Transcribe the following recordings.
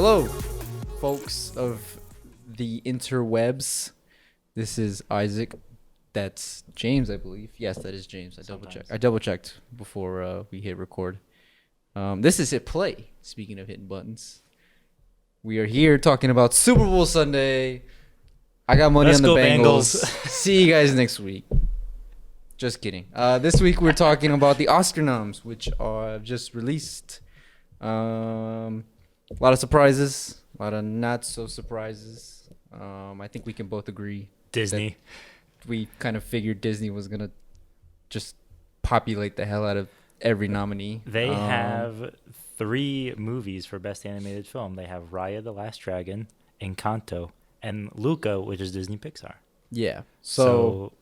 Hello, folks of the interwebs. This is Isaac. That's James, I believe. Yes, that is James. I double checked before we hit record. This is Hit Play. Speaking of hitting buttons, we are here talking about Super Bowl Sunday. I got money on the Bengals. See you guys next week. Just kidding. This week we're talking about the Oscar noms, which are just released. A lot of surprises, a lot of not so surprises. I think we can both agree. Disney. We kind of figured Disney was going to just populate the hell out of every nominee. They have 3 movies for Best Animated Film. They have Raya the Last Dragon, Encanto, and Luca, which is Disney Pixar. Yeah. So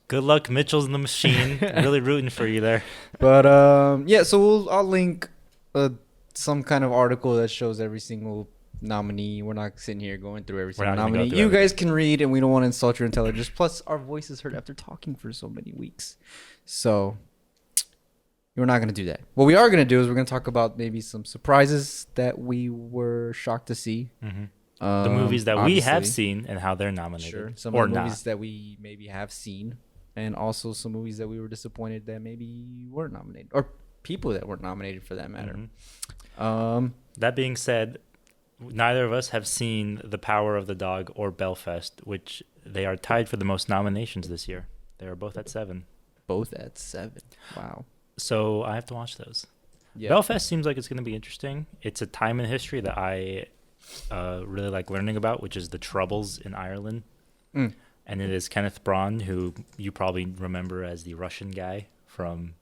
good luck, Mitchell's in the machine. Really rooting for you there. But yeah, so I'll link some kind of article that shows every single nominee. We're not sitting here going through every single nominee. You guys can read, and we don't want to insult your intelligence. Plus, our voices hurt after talking for so many weeks. So we're not going to do that. What we are going to do is we're going to talk about maybe some surprises that we were shocked to see. Mm-hmm. The movies that we have seen and how they're nominated. Sure. Some of the movies that we maybe have seen, and also some movies that we were disappointed that maybe weren't nominated, or people that weren't nominated for that matter. That being said, neither of us have seen The Power of the Dog or Belfast, which they are tied for the most nominations this year. They are both at 7. Both at 7. Wow. So I have to watch those. Yep. Belfast seems like it's going to be interesting. It's a time in history that I really like learning about, which is the Troubles in Ireland. And it is Kenneth Branagh, who you probably remember as the Russian guy from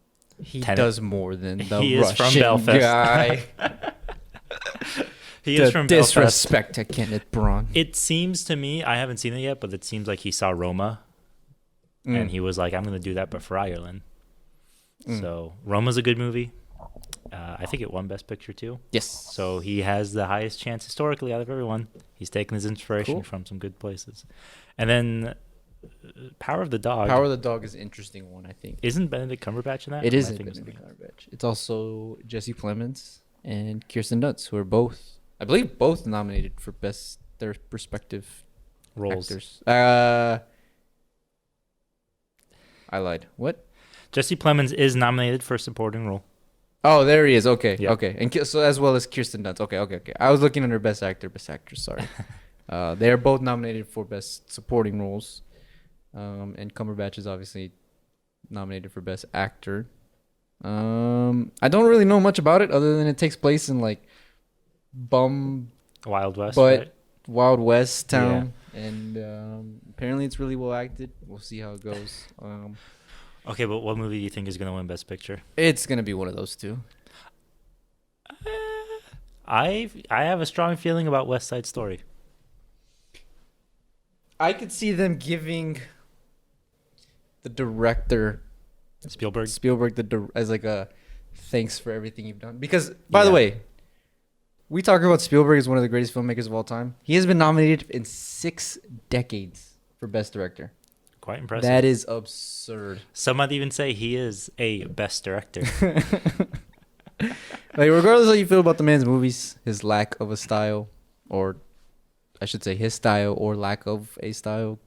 He does more than the he Russian is from Belfast. guy. He is from disrespect Belfast. to Kenneth Branagh. It seems to me, I haven't seen it yet, but it seems like he saw Roma, and he was like, I'm going to do that, but for Ireland. So Roma's a good movie. I think it won Best Picture too. Yes. So he has the highest chance historically out of everyone. He's taken his inspiration from some good places. And then Power of the Dog. Power of the Dog is an interesting one, I think. Isn't Benedict Cumberbatch in that? It isn't Benedict Cumberbatch. It's also Jesse Plemons and Kirsten Dunst, who are both, I believe, both nominated for best their respective roles. Actors. I lied. What? Jesse Plemons is nominated for a supporting role. Oh, there he is. Okay, yep. Okay. And so as well as Kirsten Dunst. Okay. I was looking under Best Actor, Best Actress. Sorry. They are both nominated for Best Supporting Roles. And Cumberbatch is obviously nominated for Best Actor. I don't really know much about it other than it takes place in like Wild West, but right? Wild West town, and apparently it's really well acted. We'll see how it goes. Okay, but what movie do you think is going to win Best Picture? It's going to be one of those two. I have a strong feeling about West Side Story. I could see them giving the director Spielberg as like a thanks for everything you've done. Because, by the way, we talk about Spielberg as one of the greatest filmmakers of all time. He has been nominated in 6 decades for Best Director. Quite impressive. That is absurd. Some might even say he is a best director. Like, regardless of how you feel about the man's movies, his lack of a style, or I should say his style or lack of a style,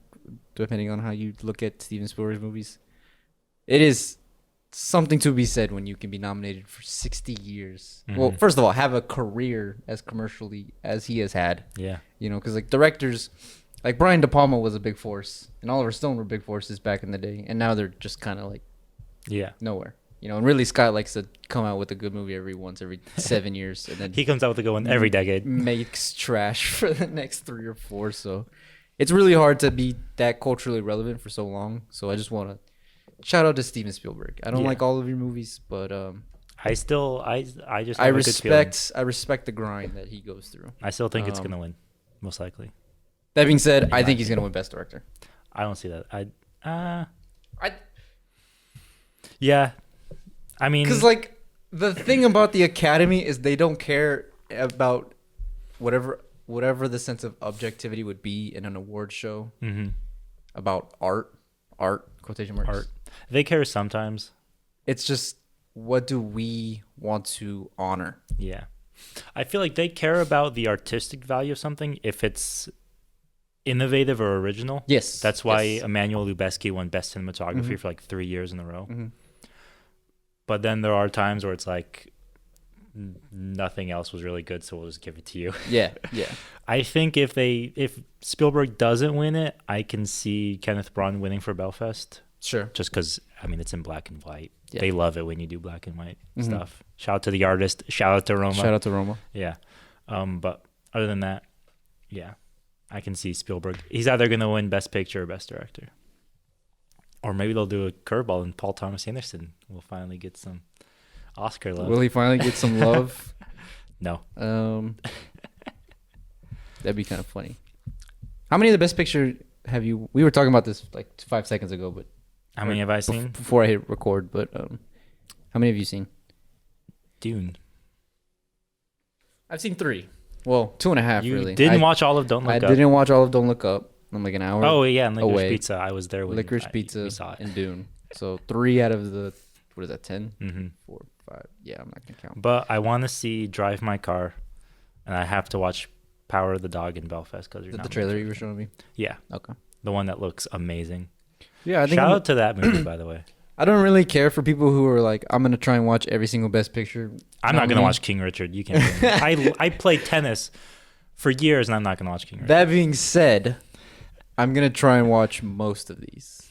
depending on how you look at Steven Spielberg's movies, it is something to be said when you can be nominated for 60 years. Mm-hmm. Well, first of all, have a career as commercially as he has had. Yeah. You know, because like directors, like Brian De Palma was a big force, and Oliver Stone were big forces back in the day, and now they're just kind of like nowhere. You know, and Ridley Scott likes to come out with a good movie every 7 years, and then he comes out with a good one every decade. Makes trash for the next 3 or 4. So it's really hard to be that culturally relevant for so long. So I just want to shout out to Steven Spielberg. I don't like all of your movies, but I respect the grind that he goes through. I still think it's gonna win, most likely. That being said, I think he's gonna win Best Director. I don't see that. Yeah. I mean, because like the thing about the Academy is they don't care about whatever the sense of objectivity would be in an award show about art quotation marks. Art. They care sometimes. It's just, what do we want to honor? Yeah. I feel like they care about the artistic value of something if it's innovative or original. Yes. That's why Emmanuel Lubezki won Best Cinematography for like 3 years in a row. But then there are times where it's like nothing else was really good, so we'll just give it to you. Yeah. I think if Spielberg doesn't win it, I can see Kenneth Branagh winning for Belfast. Sure. Just because, I mean, it's in black and white. Yeah. They love it when you do black and white stuff. Shout out to the artist. Shout out to Roma. Yeah. But other than that, yeah, I can see Spielberg. He's either going to win Best Picture or Best Director. Or maybe they'll do a curveball and Paul Thomas Anderson will finally get some Oscar love. Will he finally get some love? No. That'd be kind of funny. How many of the Best Picture have you... We were talking about this like 5 seconds ago, but... How many have I seen? Before I hit record, but how many have you seen? Dune. I've seen 3. Well, 2.5, you really. Didn't watch all of Don't Look Up? I didn't watch all of Don't Look Up. I'm like an hour and Licorice away. Pizza. I was there with Licorice Pizza and Dune. So 3 out of the... What is that, 10? 4, 5. Yeah, I'm not going to count. But I want to see Drive My Car, and I have to watch Power of the Dog in Belfast. Cause the trailer you were showing me? Yeah. Okay. The one that looks amazing. Yeah, I think Shout out to that movie, by the way. I don't really care for people who are like, I'm going to try and watch every single Best Picture. I'm not going to watch King Richard. You can't. I played tennis for years, and I'm not going to watch King Richard. That being said, I'm going to try and watch most of these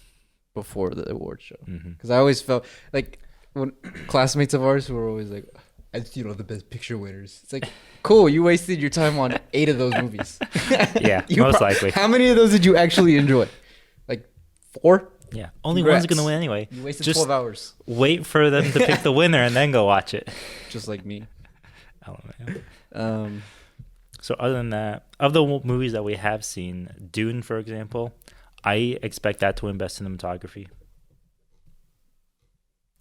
before the award show. Because I always felt like when classmates of ours who were always like, the Best Picture winners. It's like, cool, you wasted your time on 8 of those movies. Yeah, most likely. How many of those did you actually enjoy? Like 4? Yeah, only Congrats. One's going to win anyway. You wasted Just 12 hours. Wait for them to pick the winner and then go watch it. Just like me. Oh, man. So other than that, of the movies that we have seen, Dune, for example, I expect that to win Best Cinematography.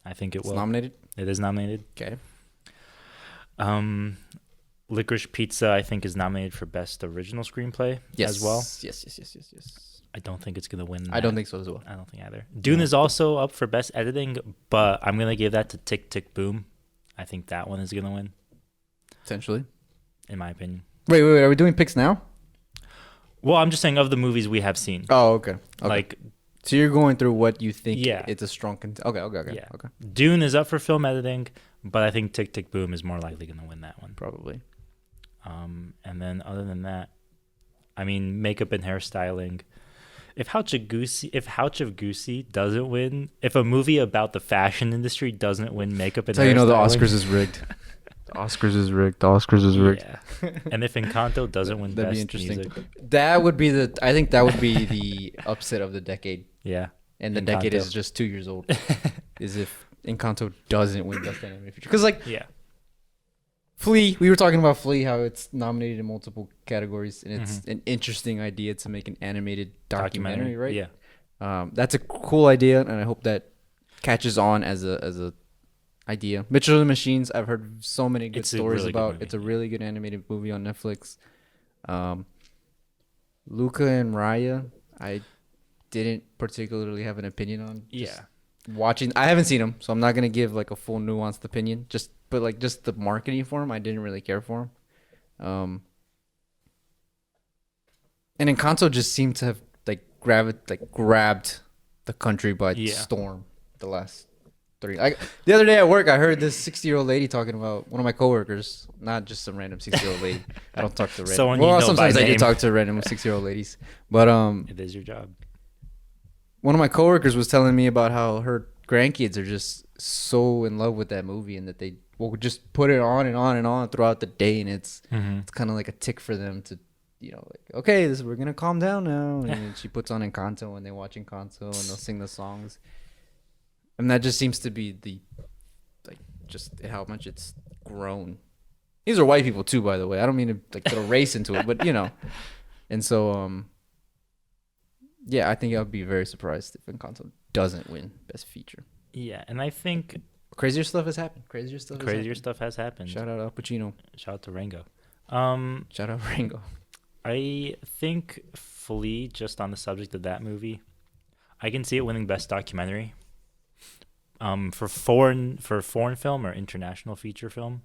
I think it will. It's nominated? It is nominated. Okay. Licorice Pizza, I think, is nominated for Best Original Screenplay as well. Yes. I don't think it's going to win that. I don't think so as well. I don't think either. Dune is also up for Best Editing, but I'm going to give that to Tick, Tick, Boom. I think that one is going to win. Potentially. In my opinion. Wait. Are we doing picks now? Well, I'm just saying of the movies we have seen. Oh, okay. Like, so you're going through what you think Yeah. it's a strong Okay. Yeah. Okay. Dune is up for film editing, but I think Tick, Tick, Boom is more likely going to win that one. Probably. And then other than that, I mean, makeup and hairstyling. If Houch of Goosey doesn't win, if a movie about the fashion industry doesn't win makeup and hairstyling, you know the Oscars is rigged. The Oscars is rigged. Yeah. And if Encanto doesn't win that'd Best be interesting. Music, I think that would be the upset of the decade. Yeah. And the decade is just 2 years old. Is if Encanto doesn't win Best Animated Feature. Because Flea, we were talking about Flea, how it's nominated in multiple categories, and it's an interesting idea to make an animated documentary, right? Yeah. That's a cool idea, and I hope that catches on as a idea. Mitchell and the Machines, I've heard so many good stories about. It's a really good animated movie on Netflix. Luca and Raya, I didn't particularly have an opinion on. Watching, I haven't seen them, so I'm not gonna give like a full nuanced opinion. But the marketing for them, I didn't really care for them. And Encanto just seemed to have grabbed the country by storm the last 3. The other day at work, I heard this 60-year-old lady talking about one of my coworkers, not just some random 60-year-old lady. I don't talk to random. Sometimes I do talk to random 60-year-old ladies, but it is your job. One of my coworkers was telling me about how her grandkids are just so in love with that movie, and that they will just put it on and on and on throughout the day, and it's kind of like a tick for them to, okay, we're gonna calm down now, and then she puts on Encanto, and they watch Encanto, and they'll sing the songs, and that just seems to be just how much it's grown. These are white people too, by the way. I don't mean to throw race into it, but and so yeah, I think I would be very surprised if Encanto doesn't win Best Feature. Yeah, and I think crazier stuff has happened. Stuff has happened. Shout out Al Pacino. Shout out to Rango. Shout out Rango. I think Flea, just on the subject of that movie, I can see it winning Best Documentary. For foreign film or international feature film.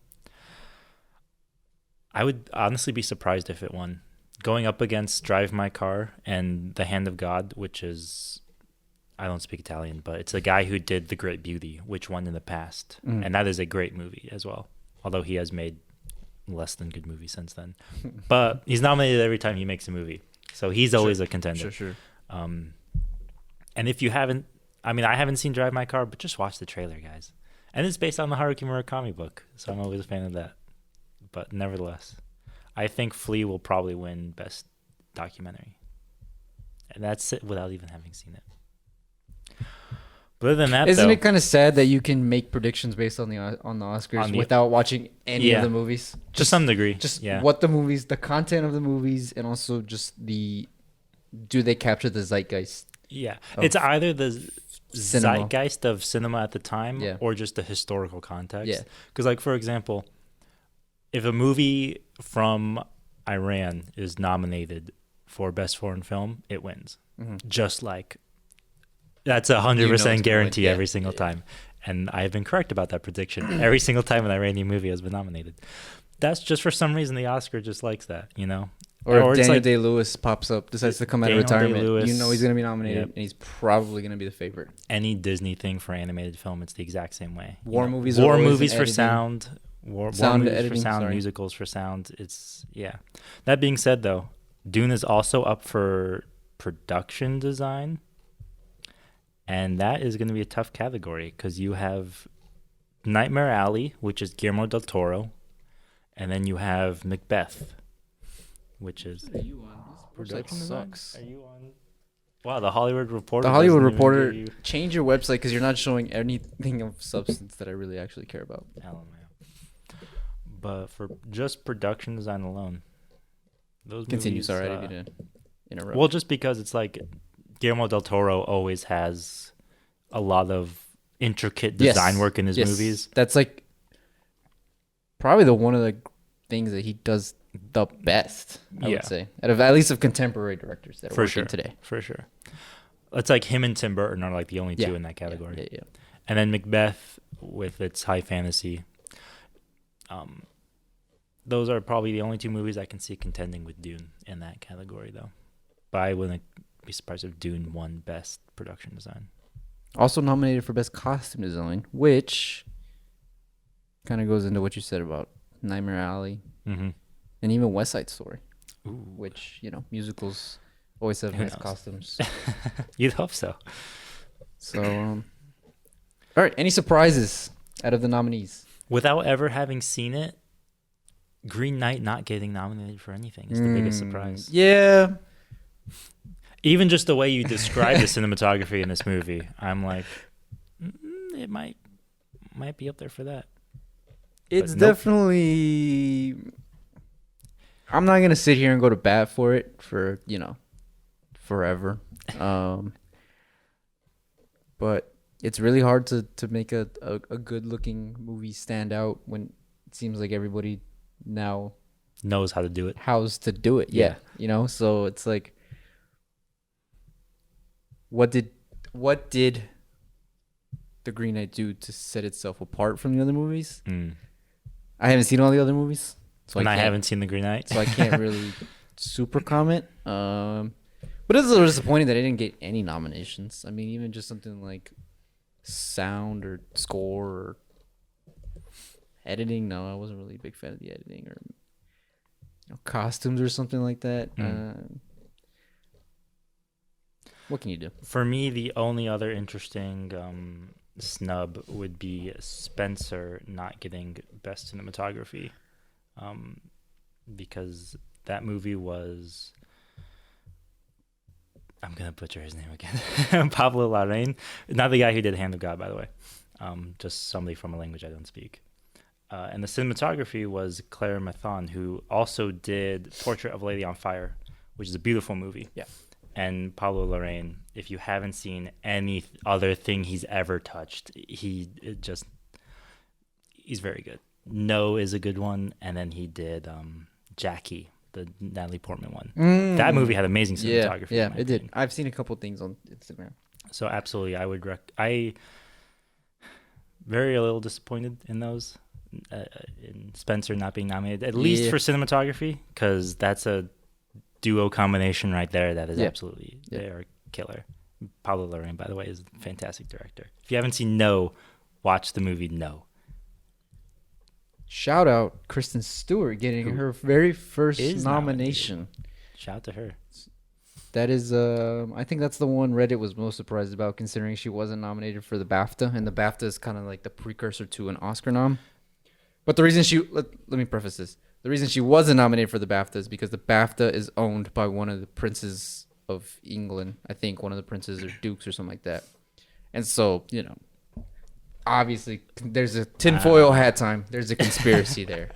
I would honestly be surprised if it won. Going up against Drive My Car and The Hand of God, which is, I don't speak Italian, but it's a guy who did The Great Beauty, which won in the past. And that is a great movie as well. Although he has made less than good movies since then. But he's nominated every time he makes a movie. So he's always a contender. Sure. And if you haven't, I mean, I haven't seen Drive My Car, but just watch the trailer, guys. And it's based on the Haruki Murakami book, so I'm always a fan of that. But nevertheless, I think Flea will probably win Best Documentary. And that's it without even having seen it. But other than that, isn't it kind of sad that you can make predictions based on the Oscars without watching any of the movies? To some degree. Just what the movies, the content of the movies, and also just do they capture the zeitgeist? Yeah. It's either the zeitgeist of cinema at the time or just the historical context. Yeah. Because, like, for example, if a movie from Iran is nominated for Best Foreign Film, it wins. Just like, that's 100% guarantee every single time. And I have been correct about that prediction. Every single time an Iranian movie has been nominated. That's just for some reason the Oscar just likes that, you know? Or if Daniel Day-Lewis pops up, decides to come out of retirement, you know he's going to be nominated, and he's probably going to be the favorite. Any Disney thing for animated film, it's the exact same way. War movies for sound. War movies editing, for sound, musicals for sound. It's, That being said, though, Dune is also up for production design, and that is going to be a tough category because you have Nightmare Alley, which is Guillermo del Toro, and then you have Macbeth, which is... Are you on? Production sucks. Are you on? Wow, the Hollywood Reporter. The Hollywood Reporter, change your website because you're not showing anything of substance that I really actually care about. But for just production design alone, those continue. Movies, Sorry, I didn't mean to interrupt. Well, just because it's like Guillermo del Toro always has a lot of intricate design work in his movies. That's like probably one of the things that he does the best, I would say, out of at least of contemporary directors that are working today. For sure. It's like him and Tim Burton are like the only two in that category. Yeah. And then Macbeth with its high fantasy. Those are probably the only two movies I can see contending with Dune in that category, though. But I wouldn't be surprised if Dune won Best Production Design. Also nominated for Best Costume Design, which kind of goes into what you said about Nightmare Alley. And even West Side Story, which, musicals always have nice costumes. You'd hope so. So, all right. Any surprises out of the nominees? Without ever having seen it, Green Knight not getting nominated for anything is the biggest surprise. Yeah. Even just the way you describe the cinematography in this movie, I'm like, it might be up there for that. It's definitely... I'm not going to sit here and go to bat for it for, forever. But it's really hard to make a good-looking movie stand out when it seems like everybody now knows how to do it. Yeah. So it's like, what did The Green Knight do to set itself apart from the other movies? I haven't seen all the other movies. I haven't seen The Green Knight. So I can't really super comment. But it's a little disappointing that I didn't get any nominations. I mean, even just something like sound or score or editing. No, I wasn't really a big fan of the editing or costumes or something like that. What can you do? For me, the only other interesting snub would be Spencer not getting Best Cinematography. Because that movie was, I'm gonna butcher his name again, Pablo Larraín, not the guy who did Hand of God, by the way, just somebody from a language I don't speak. And the cinematography was Claire Mathon, who also did Portrait of a Lady on Fire, which is a beautiful movie. Yeah. And Pablo Larraín, if you haven't seen any other thing he's ever touched, he's very good. No is a good one, and then he did Jackie, the Natalie Portman one. That movie had amazing cinematography. Yeah, it did. I've seen a couple things on Instagram. So absolutely, I would I very a little disappointed in those. in Spencer not being nominated, at least for cinematography, because that's a duo combination right there that is absolutely they are killer. Pablo Larraín, by the way, is a fantastic director. If you haven't seen No, watch the movie No. Shout out Kristen Stewart getting her very first nomination. Shout out to her. That is, I think that's the one Reddit was most surprised about, considering she wasn't nominated for the BAFTA, and the BAFTA is kind of like the precursor to an Oscar nom. But the reason let me preface this. The reason she wasn't nominated for the BAFTA is because the BAFTA is owned by one of the princes of England. I think one of the princes or dukes or something like that. And so, obviously there's a tinfoil hat time. There's a conspiracy there.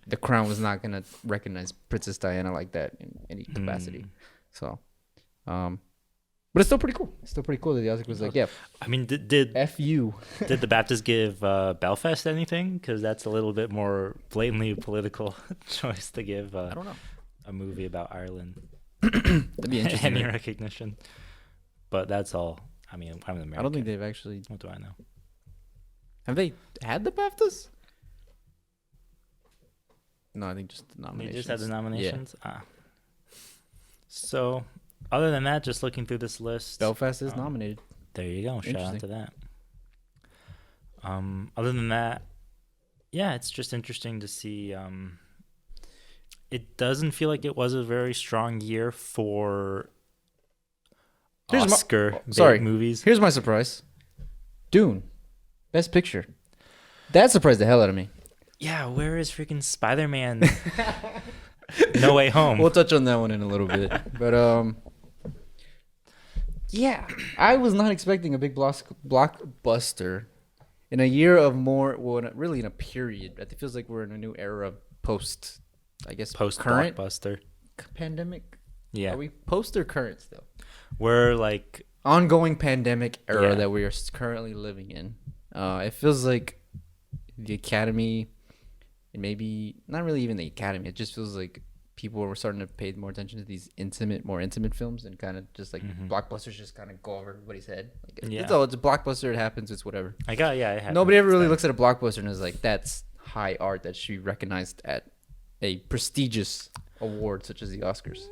The Crown was not going to recognize Princess Diana like that in any capacity. So, but it's still pretty cool. It's still pretty cool that the Oscar was like, yeah. I mean, did F you. Did the Baptists give Belfast anything? Because that's a little bit more blatantly political choice to give I don't know. a movie about Ireland. That'd be interesting. Any recognition. But that's all. I mean, I'm an American. I don't think they've actually... What do I know? Have they had the BAFTAs? No, I think just the nominations. They just had the nominations? Yeah. So, other than that, just looking through this list... Belfast is nominated. There you go. Shout out to that. Other than that, yeah, it's just interesting to see... it doesn't feel like it was a very strong year for Oscar movies. Here's my surprise. Dune. Best Picture. That surprised the hell out of me. Yeah, where is freaking Spider-Man? No Way Home. We'll touch on that one in a little bit. But, yeah, I was not expecting a big blockbuster in a year of more, well, really in a period. It feels like we're in a new era post current blockbuster pandemic. Yeah. Are we post or current still? We're like ongoing pandemic era that we are currently living in. It feels like the Academy, and maybe not really even the Academy. It just feels like people were starting to pay more attention to these more intimate films, and kind of just like blockbusters just kind of go over everybody's head. Like, it's a blockbuster. It happens. It's whatever. It happens. Nobody ever really looks at a blockbuster and is like, that's high art that should be recognized at a prestigious award such as the Oscars.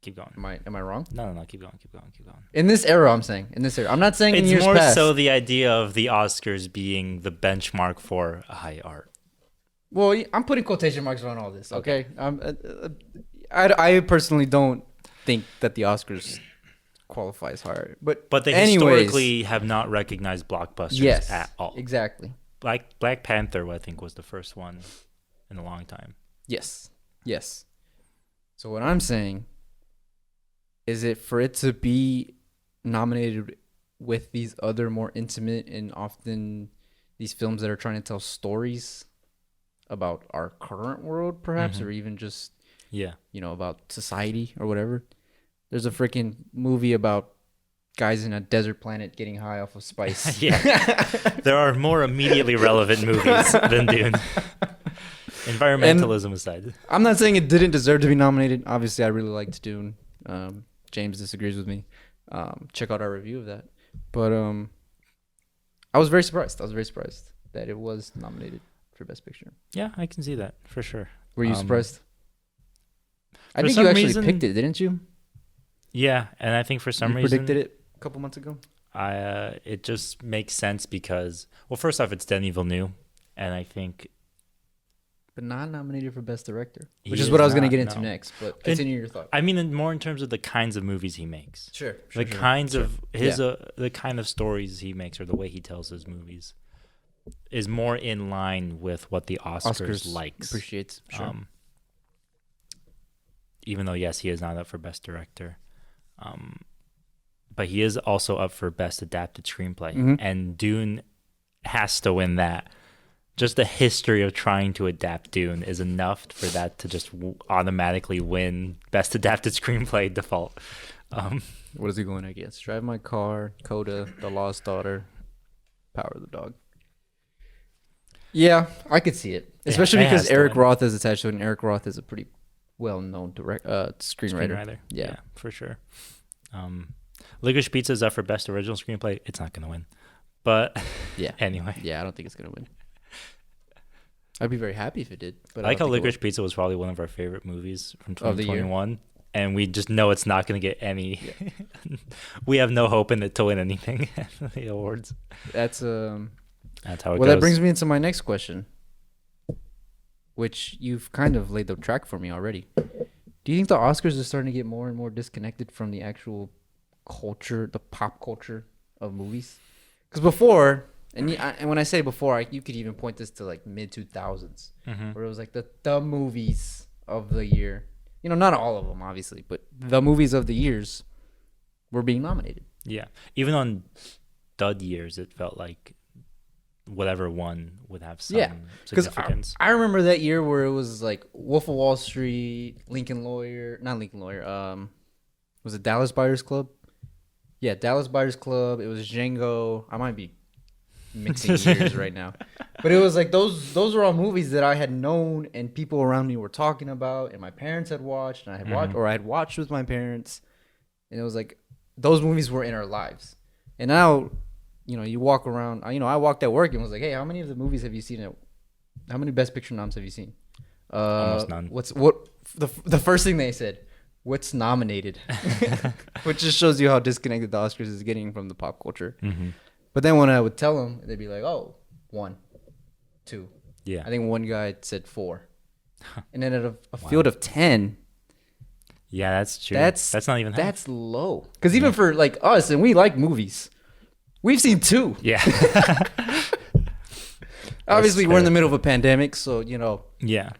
Keep going. Am I wrong? No. Keep going. In this era, I'm saying. I'm not saying in years past. It's more so the idea of the Oscars being the benchmark for high art. Well, I'm putting quotation marks around all this, okay? I personally don't think that the Oscars qualify as high art. But they historically have not recognized blockbusters at all. Exactly. Black Panther, I think, was the first one in a long time. Yes. So what I'm saying is for it to be nominated with these other more intimate and often these films that are trying to tell stories about our current world, perhaps, or even just, about society or whatever. There's a freaking movie about guys in a desert planet getting high off of spice. There are more immediately relevant movies than Dune. Environmentalism aside. I'm not saying it didn't deserve to be nominated. Obviously, I really liked Dune. James disagrees with me. Check out our review of that. But I was very surprised. That it was nominated for Best Picture. Yeah, I can see that for sure. Were you surprised? I think you actually picked it, didn't you? Yeah, and I think for some reason... predicted it a couple months ago? It just makes sense because... Well, first off, it's Denis Villeneuve, and I think... But not nominated for Best Director, which is what I was going to get into next. But continue your thought. I mean, more in terms of the kinds of movies he makes. Sure. The kinds of the kind of stories he makes, or the way he tells his movies, is more in line with what the Oscars likes. Appreciates. Sure. Even though he is not up for Best Director, but he is also up for Best Adapted Screenplay, and Dune has to win that. Just the history of trying to adapt Dune is enough for that to just automatically win Best Adapted Screenplay default. What is he going against? Drive My Car, Coda, The Lost Daughter, Power of the Dog. Yeah, I could see it. Especially because Eric Roth is attached to it, and Eric Roth is a pretty well-known screenwriter. Yeah, for sure. Licorice Pizza is up for Best Original Screenplay. It's not going to win. But anyway. Yeah, I don't think it's going to win. I'd be very happy if it did. But I like how Licorice Pizza was probably one of our favorite movies from Of the year. 2021. And we just know it's not going to get any. We have no hope in it to win anything at the awards. That's how it goes. Well, that brings me into my next question, which you've kind of laid the track for me already. Do you think the Oscars are starting to get more and more disconnected from the actual culture, the pop culture of movies? Because before, and when I say before, you could even point this to like mid 2000s, where it was like the movies of the year. You know, not all of them, obviously, but the movies of the years were being nominated. Yeah. Even on dud years, it felt like whatever won would have some significance. I remember that year where it was like Wolf of Wall Street, not Lincoln Lawyer. Was it Dallas Buyers Club? Yeah, Dallas Buyers Club. It was Django. I might be mixing years right now, but it was like those were all movies that I had known and people around me were talking about, and my parents had watched, and I had watched, or I had watched with my parents, and it was like those movies were in our lives. And now, you know, you walk around. You know, I walked at work and was like, "Hey, how many of the movies have you seen? How many Best Picture noms have you seen?" Almost none. The first thing they said? What's nominated? Which just shows you how disconnected the Oscars is getting from the pop culture. But then when I would tell them, they'd be like, "Oh, 1, 2." Yeah. I think one guy said 4. And then out of a field of 10. Yeah, that's true. That's not even half. That's low. Because even for like us, and we like movies, we've seen 2. Yeah. Obviously, we're in the middle of a pandemic, so, you know. Yeah.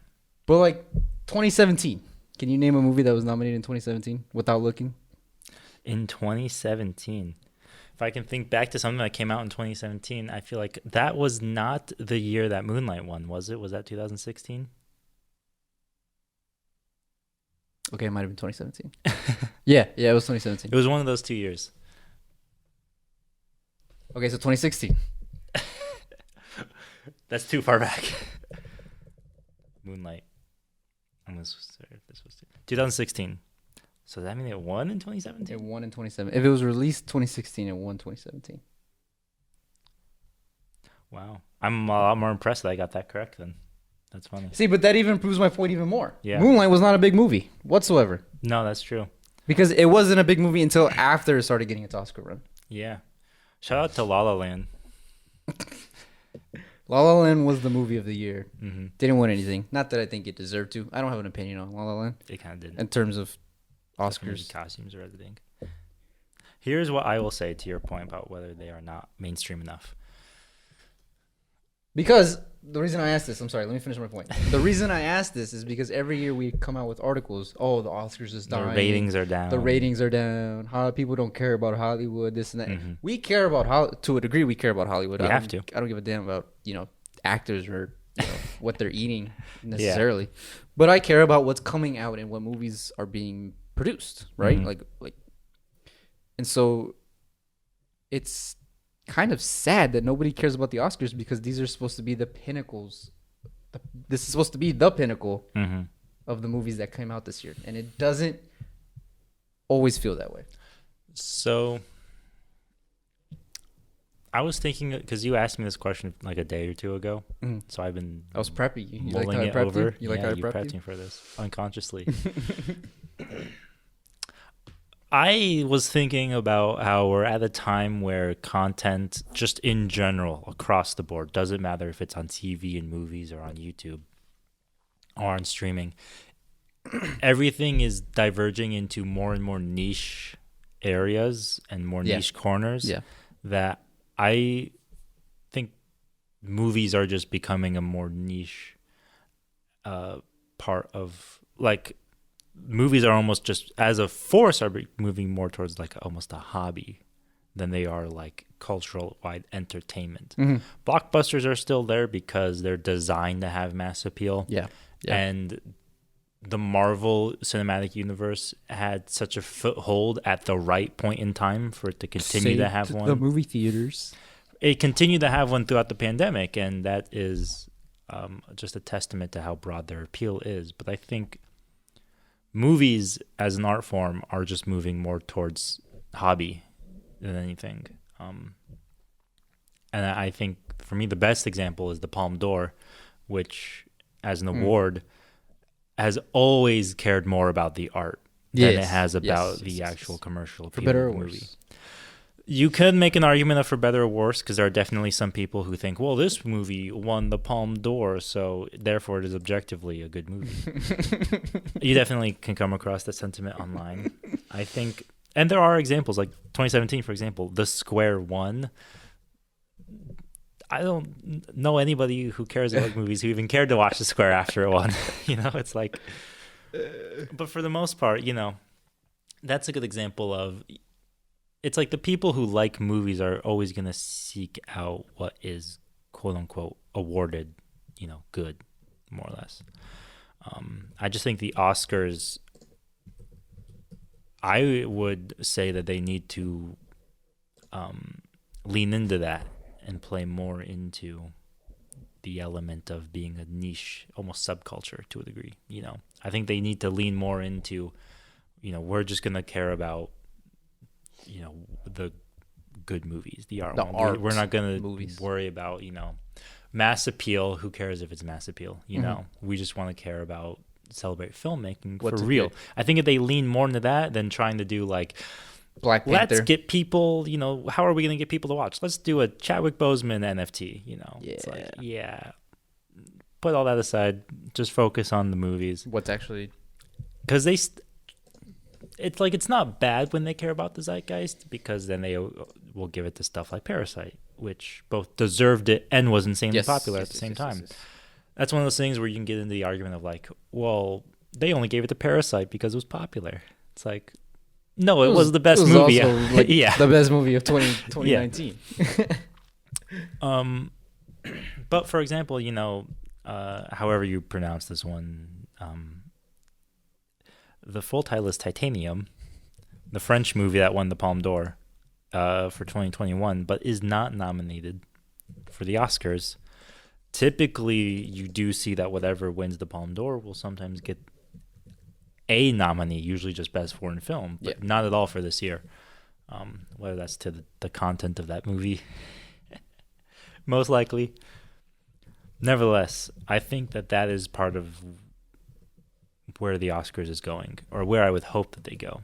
But like 2017. Can you name a movie that was nominated in 2017 without looking? In 2017. If I can think back to something that came out in 2017, I feel like that was not the year that Moonlight won, was it? Was that 2016? Okay, it might have been 2017. Yeah, it was 2017. It was one of those 2 years. Okay, so 2016. That's too far back. Moonlight. This was 2016. So does that mean it won in 2017? It won in 2017. If it was released 2016, it won 2017. Wow. I'm a lot more impressed that I got that correct then. That's funny. See, but that even proves my point even more. Yeah. Moonlight was not a big movie whatsoever. No, that's true. Because it wasn't a big movie until after it started getting its Oscar run. Yeah. Shout out to La La Land. La La Land was the movie of the year. Mm-hmm. Didn't win anything. Not that I think it deserved to. I don't have an opinion on La La Land. It kind of did. In terms of Oscars. Costumes or everything. Here's what I will say to your point about whether they are not mainstream enough. Because the reason I asked this, I'm sorry, let me finish my point. The reason I asked this is because every year we come out with articles. Oh, the Oscars is dying. The ratings are down. The ratings are down. How people don't care about Hollywood, this and that. Mm-hmm. We care about to a degree. We care about Hollywood. We have to. I don't give a damn about actors or what they're eating necessarily. Yeah. But I care about what's coming out and what movies are being produced, right? Mm-hmm. Like, and so it's kind of sad that nobody cares about the Oscars because these are supposed to be the pinnacles. This is supposed to be the pinnacle of the movies that came out this year, and it doesn't always feel that way. So I was thinking, because you asked me this question like a day or two ago, so I was preppy. You mulling like it over. You like how I prepped me for this unconsciously. I was thinking about how we're at a time where content, just in general, across the board, doesn't matter if it's on TV and movies or on YouTube or on streaming, everything is diverging into more and more niche areas and more niche corners that I think movies are just becoming a more niche part of, like, movies are almost just as a force are moving more towards like almost a hobby than they are like cultural wide entertainment. Blockbusters are still there because they're designed to have mass appeal. And the Marvel Cinematic Universe had such a foothold at the right point in time for it to continue to have one. The movie theaters. It continued to have one throughout the pandemic, and that is just a testament to how broad their appeal is. But I think movies as an art form are just moving more towards hobby than anything. And I think for me, the best example is the Palme d'Or, which as an award has always cared more about the art than it has about the actual commercial appeal of the movie. You could make an argument of for better or worse, because there are definitely some people who think, well, this movie won the Palme d'Or, so therefore it is objectively a good movie. You definitely can come across that sentiment online, I think. And there are examples, like 2017, for example, The Square won. I don't know anybody who cares about movies who even cared to watch The Square after it won. It's like... But for the most part, that's a good example of... It's like the people who like movies are always going to seek out what is quote unquote awarded, good, more or less. I just think the Oscars, I would say that they need to lean into that and play more into the element of being a niche, almost subculture to a degree. I think they need to lean more into, we're just going to care about the good movies, the art. We're not going to worry about, mass appeal. Who cares if it's mass appeal? We just want to care about celebrate filmmaking for real. Good. I think if they lean more into that than trying to do like Black Panther. Let's get people, how are we going to get people to watch? Let's do a Chadwick Boseman NFT, It's like, put all that aside. Just focus on the movies. What's actually... Because it's like it's not bad when they care about the zeitgeist, because then they will give it to stuff like Parasite, which both deserved it and was insanely popular at the same time. That's one of those things where you can get into the argument of like, well, they only gave it to Parasite because it was popular. It's like, no, it was the best movie. Also, the best movie of 2019. But for example, however you pronounce this one, the full title is Titanium, the French movie that won the Palme d'Or for 2021, but is not nominated for the Oscars. Typically, you do see that whatever wins the Palme d'Or will sometimes get a nominee, usually just Best Foreign Film, but not at all for this year. Whether that's to the content of that movie, most likely. Nevertheless, I think that is part of where the Oscars is going, or where I would hope that they go,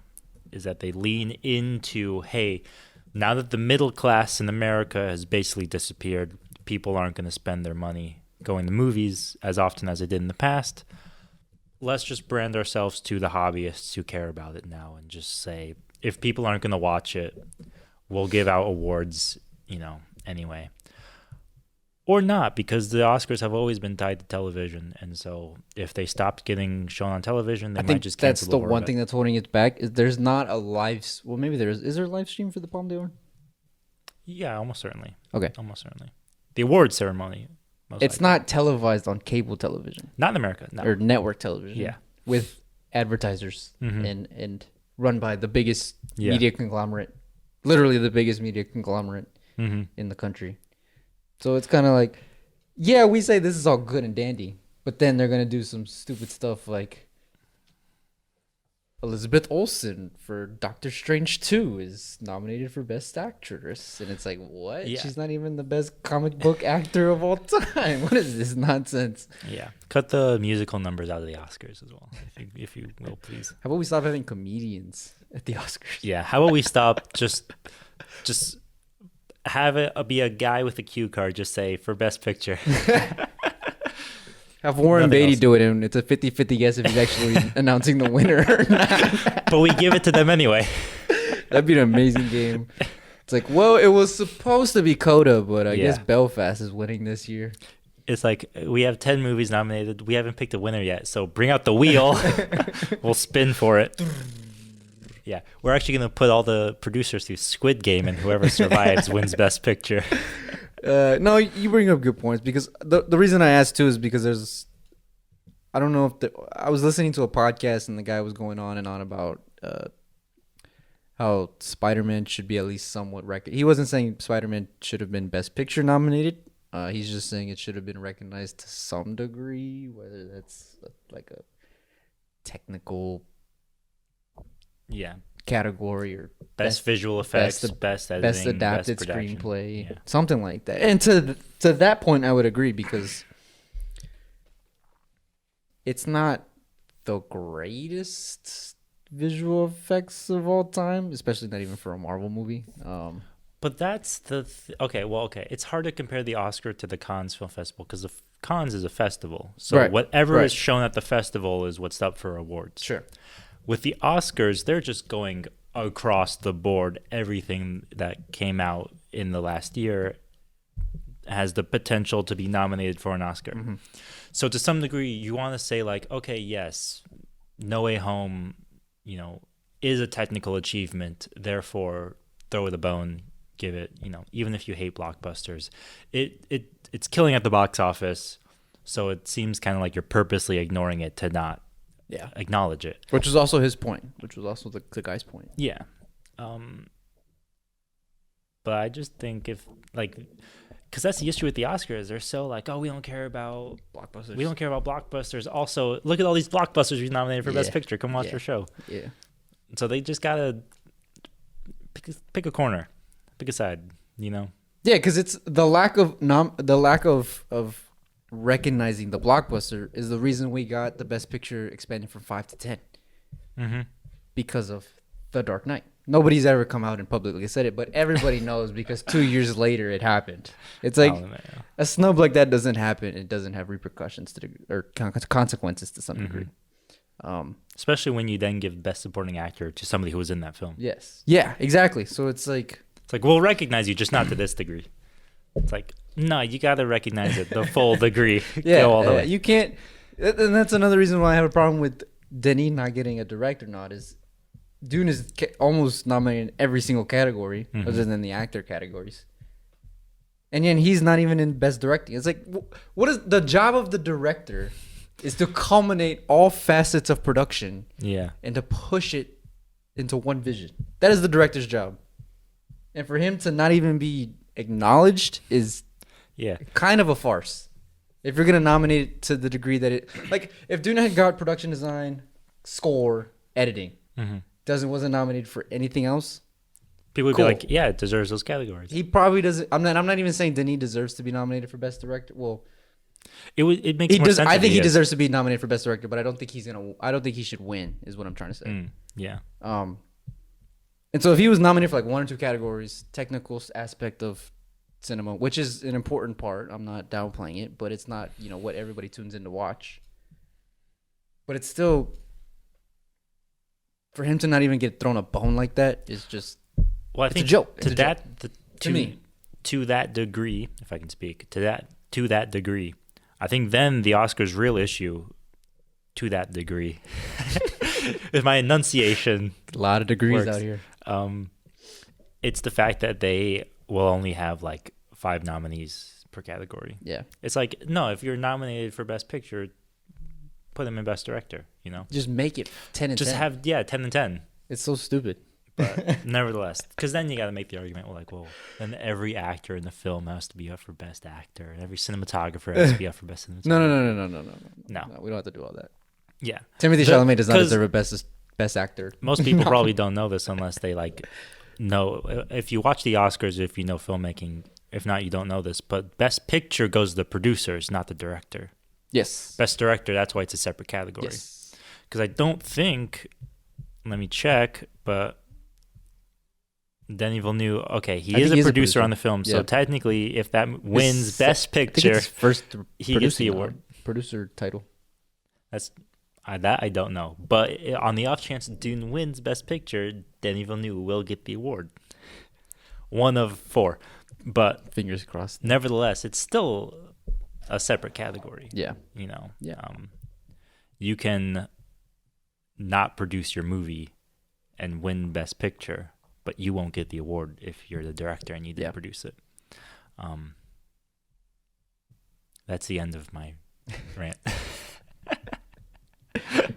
is that they lean into, hey, now that the middle class in America has basically disappeared, people aren't going to spend their money going to movies as often as they did in the past. Let's just brand ourselves to the hobbyists who care about it now and just say, if people aren't going to watch it, we'll give out awards, anyway. Or not, because the Oscars have always been tied to television, and so if they stopped getting shown on television, they might just cancel. That's the one thing that's holding it back. Is there's not a live... Well, maybe there is. Is there a live stream for the Palme d'Or? Yeah, almost certainly. Okay. Almost certainly. The award ceremony. It's not televised on cable television. Not in America, no. Or network television. Yeah. With advertisers and run by the biggest media conglomerate. Literally the biggest media conglomerate in the country. So it's kind of like, we say this is all good and dandy, but then they're going to do some stupid stuff like Elizabeth Olsen for Doctor Strange 2 is nominated for Best Actress. And it's like, what? Yeah. She's not even the best comic book actor of all time. What is this nonsense? Yeah. Cut the musical numbers out of the Oscars as well, if you will, please. How about we stop having comedians at the Oscars? Yeah. How about we stop just have it be a guy with a cue card, just say for Best Picture. Have Warren Beatty do it, and it's a 50-50 guess if he's actually announcing the winner or not. But we give it to them anyway. That'd be an amazing game. It's like, well, it was supposed to be Coda, but I guess Belfast is winning this year. It's like, we have 10 movies nominated. We haven't picked a winner yet, so bring out the wheel. We'll spin for it. Yeah, we're actually going to put all the producers through Squid Game, and whoever survives wins Best Picture. No, you bring up good points, because the reason I asked too is because I don't know if I was listening to a podcast and the guy was going on and on about how Spider-Man should be at least somewhat recognized. He wasn't saying Spider-Man should have been Best Picture nominated. He's just saying it should have been recognized to some degree, whether that's like a technical category or best visual effects, best editing, best adapted best screenplay, something like that. And to that point, I would agree, because it's not the greatest visual effects of all time, especially not even for a Marvel movie. But that's okay. It's hard to compare the Oscar to the Cannes Film Festival because the Cannes is a festival. So Right, whatever right. is shown at the festival is what's up for awards. Sure. With the Oscars, they're just going across the board. Everything that came out in the last year has the potential to be nominated for an Oscar. Mm-hmm. So to some degree, you want to say like, okay, yes, No Way Home, is a technical achievement. Therefore, throw it a bone. Give it, even if you hate blockbusters, it's killing at the box office. So it seems kind of like you're purposely ignoring it to not acknowledge it. Which was also his point. Which was also the guy's point. Yeah. But I just think because that's the issue with the Oscars. They're so like, oh, we don't care about Blockbusters. We don't care about blockbusters. Also, look at all these blockbusters we nominated for Best Picture. Come watch our show. Yeah. So they just gotta pick a corner. Pick a side, Yeah, because it's the lack of recognizing the blockbuster is the reason we got the Best Picture expanded from 5 to 10. Mm-hmm. Because of The Dark Knight. Nobody's ever come out and publicly said it, but everybody knows because 2 years later it happened. It's like a snub like that doesn't happen. It doesn't have repercussions or consequences to some degree. Especially when you then give Best Supporting Actor to somebody who was in that film. Yes. Yeah, exactly. So it's like we'll recognize you, just not to this degree. It's like, no, you got to recognize it the full degree. Go all the way. You can't. And that's another reason why I have a problem with Denis not getting a director nod is Dune is almost nominated in every single category other than the actor categories. And yet he's not even in Best Directing. It's like, what is the job of the director is to culminate all facets of production and to push it into one vision. That is the director's job. And for him to not even be acknowledged is kind of a farce. If you're going to nominate it to the degree that it... Like, if Dune had got production design, score, editing, wasn't nominated for anything else, people would be like, yeah, it deserves those categories. He probably doesn't... I'm not even saying Denis deserves to be nominated for Best Director. Well... It makes more sense. I think he deserves to be nominated for Best Director, but I don't think he should win, is what I'm trying to say. Yeah. And so if he was nominated for like one or two categories, technical aspect of cinema, which is an important part, I'm not downplaying it, but it's not, what everybody tunes in to watch. But it's still, for him to not even get thrown a bone like that is just, I think a joke. To me, to that degree, if I can speak, to that degree, I think then the Oscars' real issue, to that degree, is my enunciation. A lot of degrees works out here. It's the fact that they will only have like 5 nominees per category. Yeah. It's like, no, if you're nominated for Best Picture, put them in Best Director, Just make it 10 and 10. Just have, 10 and 10. It's so stupid. But nevertheless, because then you got to make the argument, then every actor in the film has to be up for Best Actor, and every cinematographer has to be up for Best Cinematographer. No. We don't have to do all that. Yeah. Timothy Chalamet does not deserve a Best Actor. Most people probably don't know this unless they know. If you watch the Oscars, if you know filmmaking, if not, you don't know this. But Best Picture goes to the producers, not the director. Yes. Best Director, that's why it's a separate category. Yes. Because I don't think, let me check, but Denis Villeneuve, okay, he is a producer on the film. So technically, if that wins Best Picture, his first he gets the award. Producer title. That I don't know. But on the off chance Dune wins Best Picture, Denis Villeneuve will get the award. One of 4. But fingers crossed. Nevertheless, it's still a separate category. Yeah. You can not produce your movie and win Best Picture, but you won't get the award if you're the director and you didn't produce it. That's the end of my rant.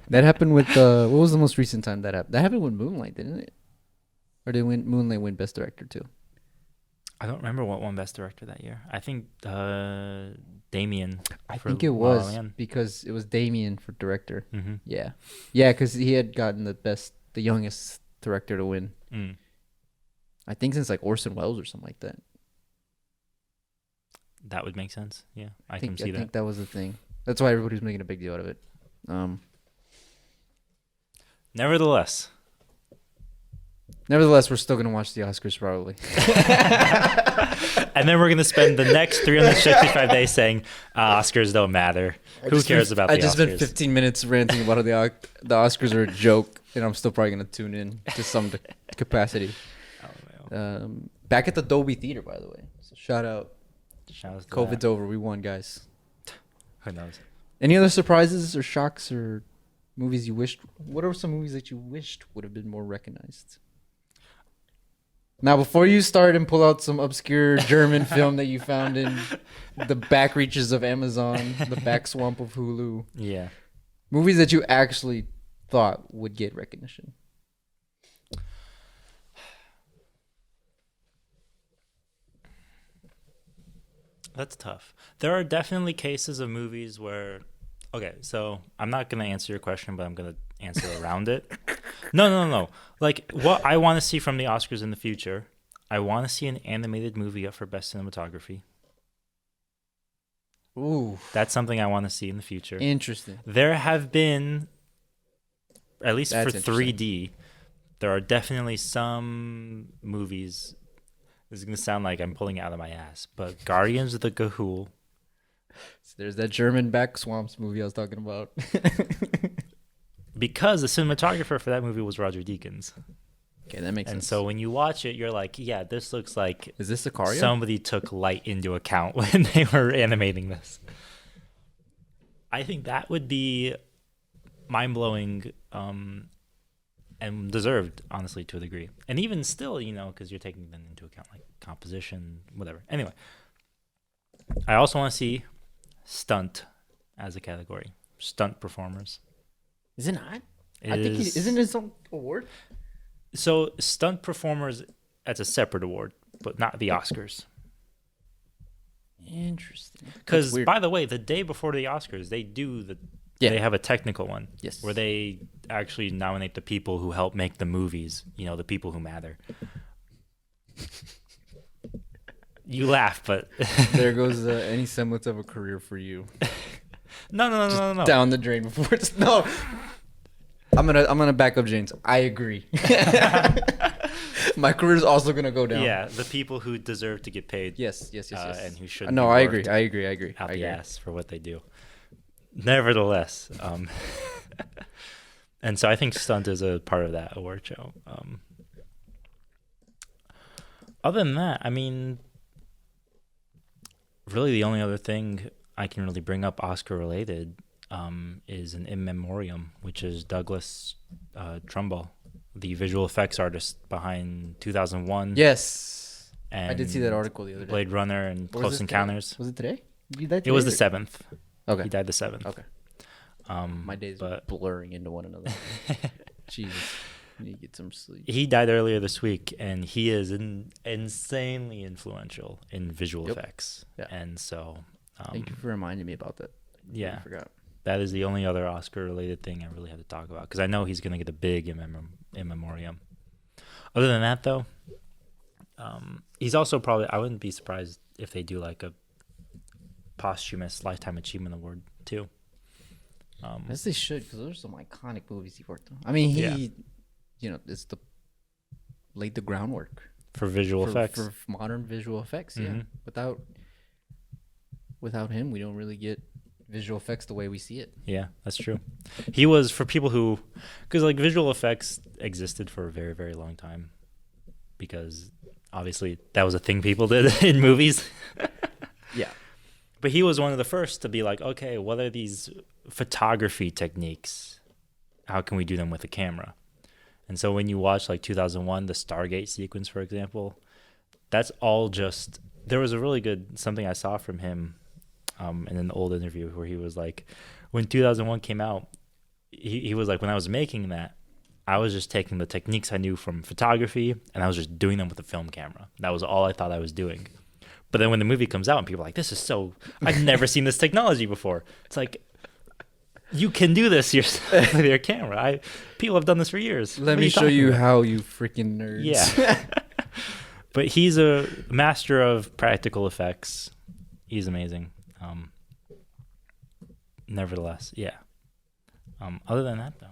That happened with what was the most recent time that happened? That happened with Moonlight, didn't it? Or did Moonlight win Best Director too? I don't remember what won Best Director that year. I think Damien. I think it was because it was Damien for director. Mm-hmm. Yeah, because he had gotten the youngest director to win. I think since like Orson Welles or something like that. That would make sense. Yeah, I can see that. I think that was the thing. That's why everybody was making a big deal out of it. Nevertheless, we're still gonna watch the Oscars probably. And then we're gonna spend the next 365 days saying Oscars don't matter. Who cares about the Oscars? I just spent 15 minutes ranting about how the Oscars are a joke, and I'm still probably gonna tune in to some capacity. Back at the Dolby Theater, by the way. So shout out. COVID's over. We won, guys. Who knows? Any other surprises or shocks or movies you wished? What are some movies that you wished would have been more recognized? Now, before you start and pull out some obscure German film that you found in the back reaches of Amazon, the back swamp of Hulu. Yeah. Movies that you actually thought would get recognition. That's tough. There are definitely cases of movies where... Okay, so I'm not going to answer your question, but I'm going to answer around it. No. Like, what I want to see from the Oscars in the future, I want to see an animated movie up for Best Cinematography. Ooh. That's something I want to see in the future. Interesting. There have been, at least for 3D, there are definitely some movies... This is going to sound like I'm pulling it out of my ass, but Guardians of the Gahul. So there's that German back swamps movie I was talking about. Because the cinematographer for that movie was Roger Deakins. Okay, that makes sense. And so when you watch it, you're like, yeah, this looks like... Is this Sicario? Somebody took light into account when they were animating this. I think that would be mind-blowing and deserved, honestly, to a degree. And even still, because you're taking them into account, like composition, whatever. Anyway, I also want to see stunt as a category. Stunt performers. Is it not? I think isn't it some award? So stunt performers, that's a separate award, but not the Oscars. Interesting. Because, by the way, the day before the Oscars, they do they have a technical one. Yes. Where they actually nominate the people who help make the movies, the people who matter. You laugh, but... There goes any semblance of a career for you. No. Down the drain before it's... No. I'm gonna back up James. I agree. My career is also gonna go down. Yeah, the people who deserve to get paid. Yes. And who should. No, I agree. Out the ass for what they do. Nevertheless, and so I think stunt is a part of that award show. Other than that, I mean, really the only other thing I can really bring up Oscar related is an in memoriam, which is Douglas Trumbull, the visual effects artist behind 2001. Yes, and I did see that article the other day. Blade Runner and Close Encounters. Was it today? It was the 7th. Okay. He died the 7th. Okay. My days are blurring into one another. Jesus. I need to get some sleep. He died earlier this week, and he is insanely influential in visual effects. Yeah. And so... thank you for reminding me about that. I forgot. That is the only other Oscar-related thing I really have to talk about, because I know he's going to get a big in memoriam. Other than that, though, he's also probably... I wouldn't be surprised if they do like a posthumous Lifetime Achievement Award too. As they should, because those are some iconic movies he worked on. I mean, he laid the groundwork for visual effects, for modern visual effects. Mm-hmm. Yeah, without him, we don't really get visual effects the way we see it. Yeah, that's true. He was, for people who, because like visual effects existed for a very, very long time, because obviously that was a thing people did in movies. Yeah. But he was one of the first to be like, okay, what are these photography techniques? How can we do them with a camera? And so when you watch like 2001, the Stargate sequence, for example, that's all just... There was a really good... Something I saw from him in an old interview where he was like, when 2001 came out, he was like, when I was making that, I was just taking the techniques I knew from photography and I was just doing them with a film camera. That was all I thought I was doing. But then when the movie comes out and people are like, this is so... I've never seen this technology before. It's like, you can do this yourself with your camera. People have done this for years. Let me show you how, you freaking nerds. Yeah. But he's a master of practical effects. He's amazing. Nevertheless, yeah. Other than that, though,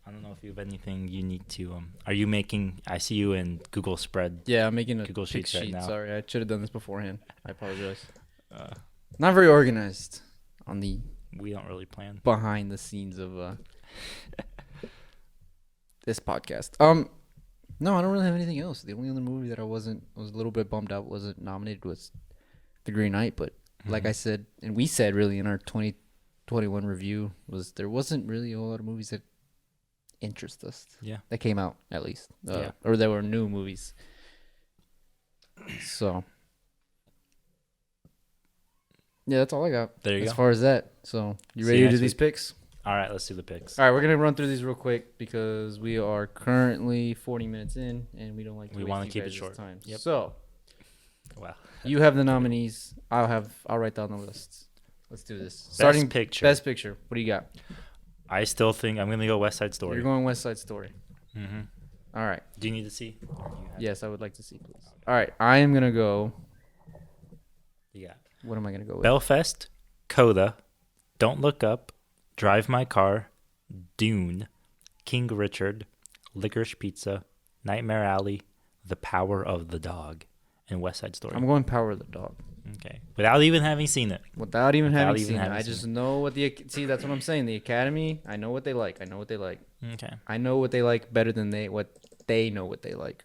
I don't know if you have anything unique to. Are you making? I see you in Google Spread. Yeah, I'm making a Google Sheets Sheets right now. Sorry, I should have done this beforehand. I apologize. Not very organized on the. We don't really plan behind the scenes of this podcast. No, I don't really have anything else. The only other movie that I was a little bit bummed out wasn't nominated was The Green Knight, but like I said, and we said really in our 2021 review, was there wasn't really a lot of movies that interest us. Yeah. That came out at least. Or there were new movies. So yeah, that's all I got. There you go. As far as that. So you ready to do these picks? All right, let's do the picks. All right, we're going to run through these real quick because we are currently 40 minutes in and we don't like to we want to keep it short. Time. Yep. So, wow. You have the nominees. I'll write down the lists. Let's do this. Best picture. Best picture. What do you got? I still think I'm going to go West Side Story. You're going West Side Story. Mm-hmm. All right. Do you need to see? Yes, I would like to see, please. All right, I am going to go. Yeah. What am I going to go with? Belfast, Coda, Don't Look Up, Drive My Car, Dune, King Richard, Licorice Pizza, Nightmare Alley, The Power of the Dog, and West Side Story. I'm going Power of the Dog. Okay. Without even having seen it. Without even having seen it. I just know what see, that's what I'm saying. The Academy, I know what they like. Okay. I know what they like better than what they know what they like.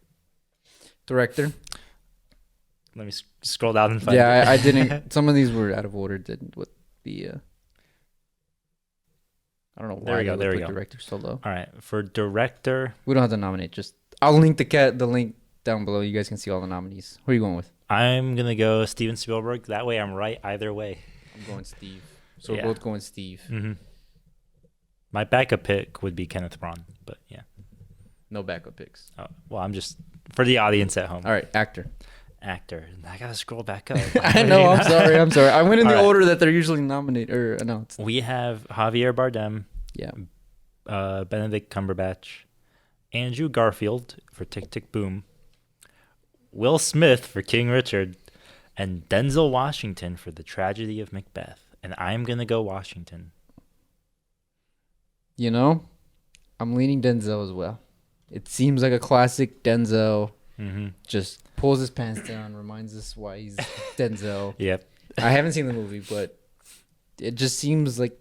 Director. Let me scroll down and find it. Yeah, I didn't. Some of these were out of order. Didn't what the. I don't know why. There we go. Director so low. All right, for director, we don't have to nominate. Just I'll link the link down below. You guys can see all the nominees. Who are you going with? I'm gonna go Steven Spielberg. That way, I'm right either way. I'm going Steve. So we're both going Steve. Mm-hmm. My backup pick would be Kenneth Branagh, but yeah. No backup picks. Oh, well, I'm just for the audience at home. All right, actor. I gotta scroll back up. I know. I'm sorry. I went in the order that they're usually nominated or announced. We have Javier Bardem. Yeah. Benedict Cumberbatch, Andrew Garfield for Tick Tick Boom, Will Smith for King Richard, and Denzel Washington for The Tragedy of Macbeth. And I'm gonna go Washington. You know, I'm leaning Denzel as well. It seems like a classic Denzel. Mm-hmm. Just pulls his pants down, reminds us why he's Denzel. Yep. I haven't seen the movie, but it just seems like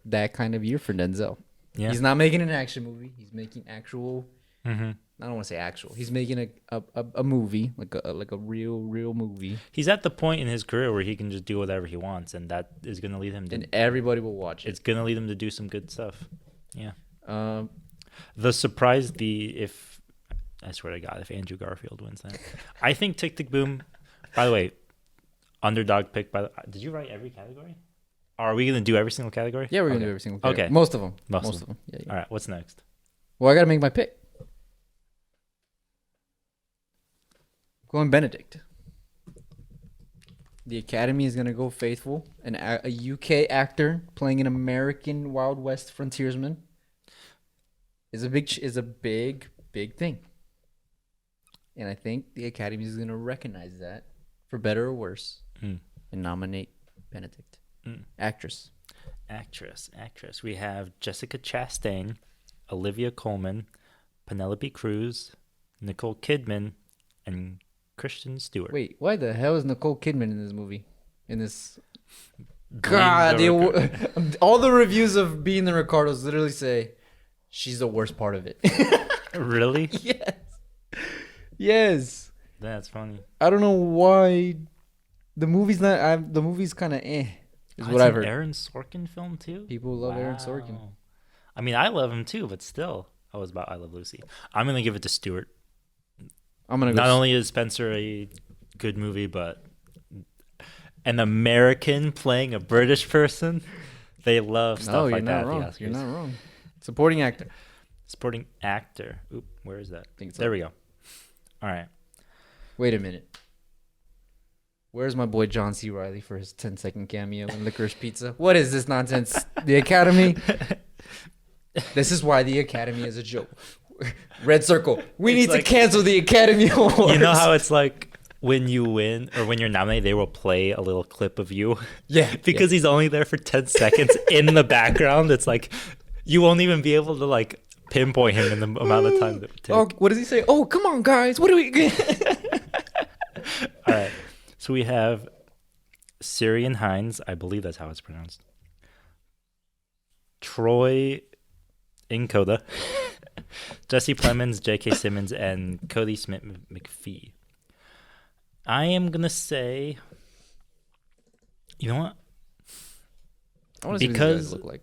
that kind of year for Denzel. Yeah. He's not making an action movie. He's making actual. Mm-hmm. I don't want to say actual. He's making a movie, like a real movie. He's at the point in his career where he can just do whatever he wants, and that is going to lead him to. And everybody will watch it. It's going to lead him to do some good stuff. Yeah. The surprise, I swear to God, if Andrew Garfield wins that, I think Tick Tick Boom. By the way, underdog pick. Did you write every category? Are we going to do every single category? Yeah, we're going to do every single category. Okay. Most of them. Most of them. Yeah. All right. What's next? Well, I got to make my pick. Going Benedict. The Academy is going to go faithful. A UK actor playing an American Wild West frontiersman is a big thing. And I think the Academy is going to recognize that, for better or worse, and nominate Benedict. Actress. We have Jessica Chastain, Olivia Colman, Penelope Cruz, Nicole Kidman, and Kristen Stewart. Wait, why the hell is Nicole Kidman in this movie? God, all the reviews of Being the Ricardos literally say she's the worst part of it. Really? Yes. That's funny. I don't know why the movie's not. The movie's kind of is what I've heard. Aaron Sorkin film too. People love Aaron Sorkin. I mean, I love him too, but still, I Love Lucy. I'm gonna give it to Stewart. Not only is Spencer a good movie, but an American playing a British person, they love stuff like that. You're not wrong. Supporting actor. Oop, where is that? There we go. All right. Wait a minute. Where's my boy John C. Reilly for his 10-second cameo in Licorice Pizza? What is this nonsense? The Academy. This is why the Academy is a joke. Red circle. We need to cancel the Academy Awards. You know how it's like when you win or when you're nominated, they will play a little clip of you? Yeah. Because he's only there for 10 seconds in the background. It's like You won't even be able to like pinpoint him in the amount of time that it would take. Oh, what does he say? Oh, come on, guys. What do we get? All right. So we have Syrian Hines. I believe that's how it's pronounced. Troy Incoda. Jesse Plemons, J.K. Simmons, and Cody Smith McPhee. I am going to say... You know what? I want to see what these guys look like.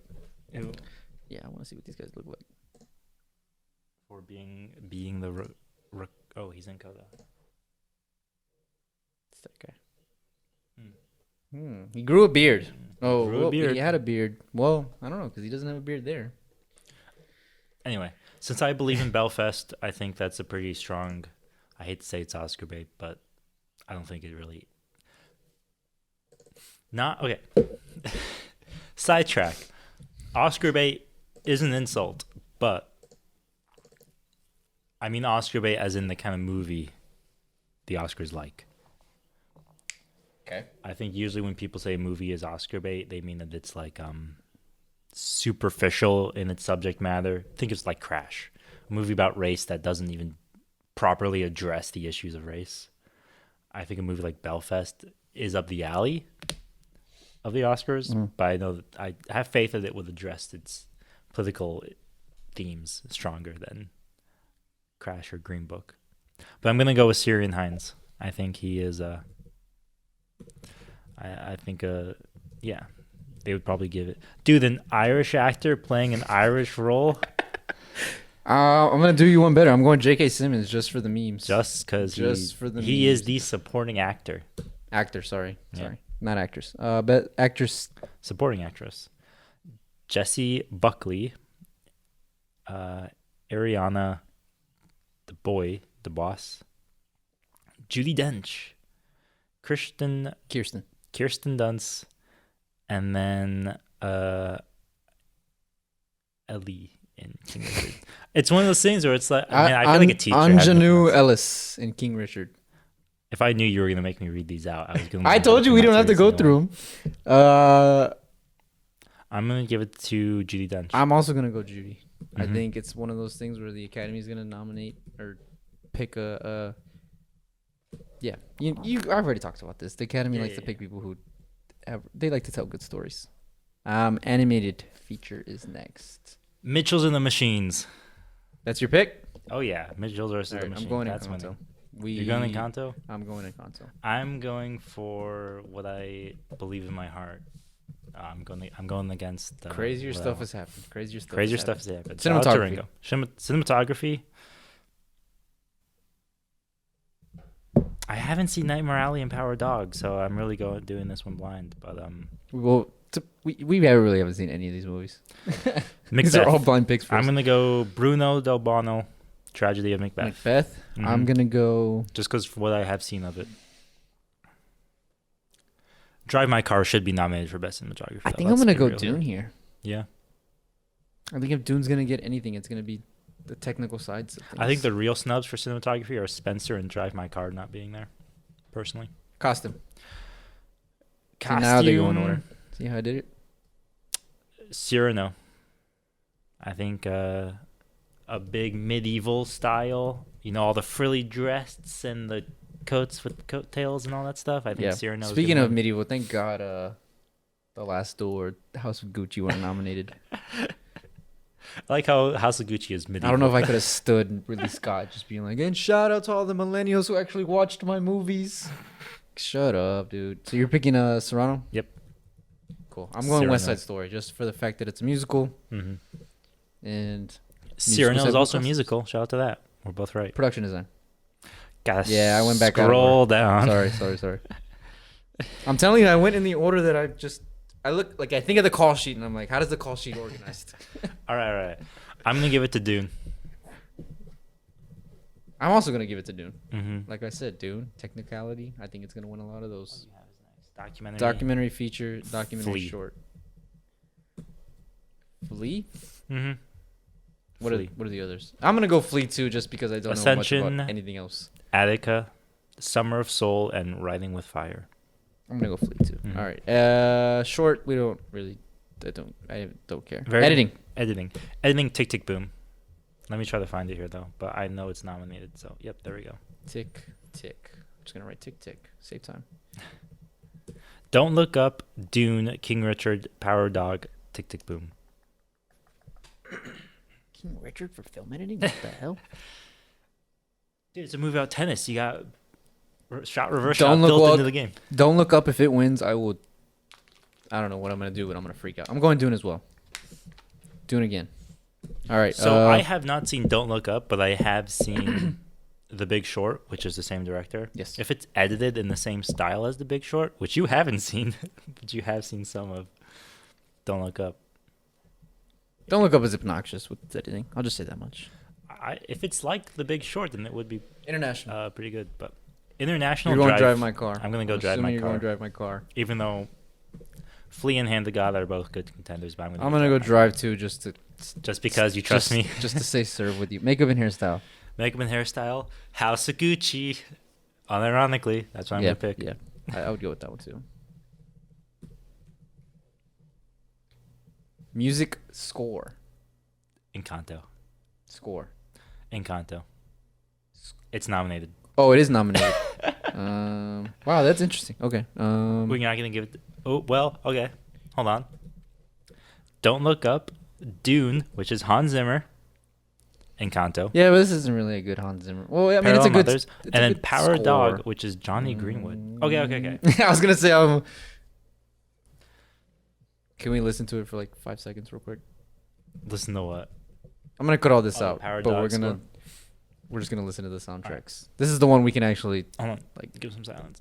Yeah, I want to see what these guys look like. For being the... Oh, he's in Coda. It's that guy. He grew a beard. He had a beard. Well, I don't know, because he doesn't have a beard there. Anyway, since I believe in Belfast, I think that's a pretty strong... I hate to say it's Oscar bait, but I don't think it really... Not... Okay. Sidetrack. Oscar bait is an insult, but I mean Oscar bait as in the kind of movie the Oscars like. Okay. I think usually when people say a movie is Oscar bait, they mean that it's like superficial in its subject matter. Think it's like Crash, a movie about race that doesn't even properly address the issues of race. I think a movie like Belfast is up the alley of the Oscars, but I know that I have faith that it would address its political themes stronger than Crash or Green Book. But I'm gonna go with Syrian Hines. I think he is I think yeah, they would probably give it. Dude, an Irish actor playing an Irish role. I'm gonna do you one better. I'm going J.K. Simmons just for the memes. Just because he is the supporting actor. Sorry. Not actress. But actress. Supporting actress. Jessie Buckley. Ariana, the boss. Judi Dench. Kirsten Dunst. And then Ellie in King Richard. It's one of those things where it's like, I feel like a teacher. Ingenue Ellis in King Richard. If I knew you were going to make me read these out, I was going to... I told you we don't have to go through them. I'm going to give it to Judi Dench. I'm also going to go Judy. Mm-hmm. I think it's one of those things where the Academy is going to nominate or pick a yeah. I've already talked about this. The Academy likes to pick people who they like to tell good stories. Animated feature is next. Mitchell's and the Machines. That's your pick? Oh, yeah. Mitchell's versus the Machines. I'm going Encanto. You're going Encanto? I'm going Encanto. I'm going for what I believe in my heart. I'm going against... Crazier stuff has happened. Crazier stuff has happened. Cinematography. Cinematography. I haven't seen Nightmare Alley and Power Dog, so I'm really doing this one blind. But we really haven't seen any of these movies. These are all blind picks for us. I'm gonna go Bruno Del Bono, Tragedy of Macbeth. Mm-hmm. I'm gonna go just because for what I have seen of it. Drive My Car should be nominated for Best Cinematography. I think I'm gonna go Dune here. Yeah. I think if Dune's gonna get anything, it's gonna be the technical sides of things. I think the real snubs for cinematography are Spencer and Drive My Car not being there, personally. Costume. Now they go in order. See how I did it? Cyrano. I think a big medieval style, all the frilly dresses and the coats with coattails and all that stuff. I think Cyrano. Speaking of medieval, thank God The Last Duel or House of Gucci weren't nominated. I like how House of Gucci is medieval. I don't know if I could have stood Ridley Scott just being like, and shout out to all the millennials who actually watched my movies. Shut up, dude. So you're picking Serrano? Yep. Cool. I'm going West Side Story just for the fact that it's a musical. Mm-hmm. And Cyrano is also a musical. Shout out to that. We're both right. Production design. I went back. Scroll down. Sorry. I'm telling you, I went in the order that I look like. I think of the call sheet, and I'm like, how does the call sheet organized? All right. I'm gonna give it to Dune. I'm also gonna give it to Dune. Mm-hmm. Like I said, Dune technicality. I think it's gonna win a lot of those. Documentary feature, documentary Flea. Short. Flea. Mm-hmm. What are the others? I'm gonna go Flea too, just because I don't know much about anything else. Attica, Summer of Soul, and Riding with Fire. I'm gonna go Flea too. Mm-hmm. All right. Short. We don't really I don't care. Very Editing. Editing. Tick Tick Boom. Let me try to find it here though, but I know it's nominated. So yep, there we go. Tick tick. I'm just gonna write tick tick. Save time. Don't Look Up, Dune, King Richard, Power Dog, Tick Tick Boom. King Richard for film editing? What the hell? Dude, it's a movie about tennis. You got reverse shot Don't built into the game. Don't Look Up. If it wins, I will. I don't know what I'm gonna do, but I'm gonna freak out. I'm going Dune as well. Dune again. All right. So I have not seen Don't Look Up, but I have seen The Big Short, which is the same director. Yes. If it's edited in the same style as The Big Short, which you haven't seen, but you have seen some of Don't Look Up. Don't Look Up is obnoxious with its editing. I'll just say that much. If it's like The Big Short, then it would be International. pretty good. But international, You're going to drive my car. I'm going to go drive my car. You're going to drive my car. Even though Flea and Hand to God are both good contenders, but I'm going to go drive too, just because you trust me. Just to say serve with you. Makeup and hairstyle. Makeup and hairstyle. House of Gucci. Unironically, that's what I'm going to pick. Yeah, I would go with that one too. Music score. Encanto. Score. Encanto. It's nominated. Oh, it is nominated. Wow, that's interesting. Okay. We're not going to give it... Oh, well, okay. Hold on. Don't Look Up, Dune, which is Hans Zimmer, Encanto. Yeah, but this isn't really a good Hans Zimmer. Well, I mean, it's a good... Mothers, and then Power score. Dog, which is Johnny Greenwood. Okay. I was going to say... Can we listen to it for like 5 seconds real quick? Listen to what? I'm going to cut all this out, Power but Dog we're just going to listen to the soundtracks. Right. This is the one we can actually... Hold on. Give some silence.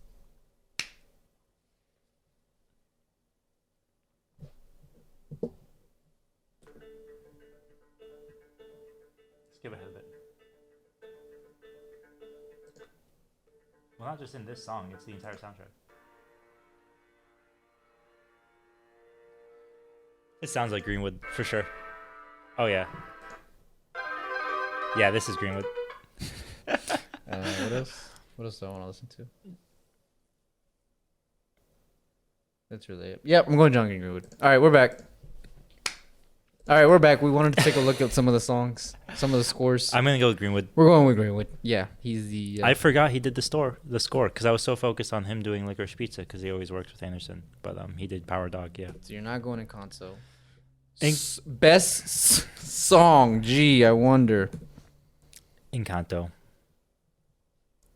Skip ahead a bit. Well, not just in this song, it's the entire soundtrack. It sounds like Greenwood, for sure. Oh, yeah. Yeah, this is Greenwood. What else? What else do I want to listen to? That's really it. Yep, I'm going John Greenwood. All right, we're back. We wanted to take a look at some of the songs, some of the scores. I'm gonna go with Greenwood. We're going with Greenwood. Yeah, he's the. I forgot he did the score because I was so focused on him doing Licorice Pizza because he always works with Anderson. But he did Power Dog. Yeah. So you're not going in Conso. Best song. Gee, I wonder. Encanto.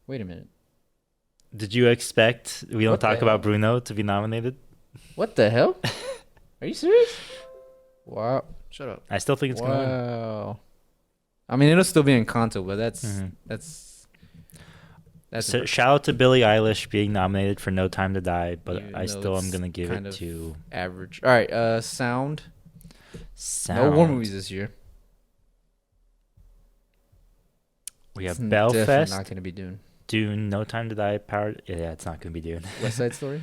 Wait a minute. Did you expect we don't talk about Bruno to be nominated? What the hell? Are you serious? Wow. Shut up. I still think it's going to win. Wow. I mean, it'll still be in Encanto, but that's so, shout out to Billie Eilish being nominated for No Time to Die, but I still am going to give it to... average. All right, sound. No war movies this year. We have Belfast. Definitely not going to be Dune. Dune, No Time to Die, Power... Yeah, it's not going to be Dune. West Side Story?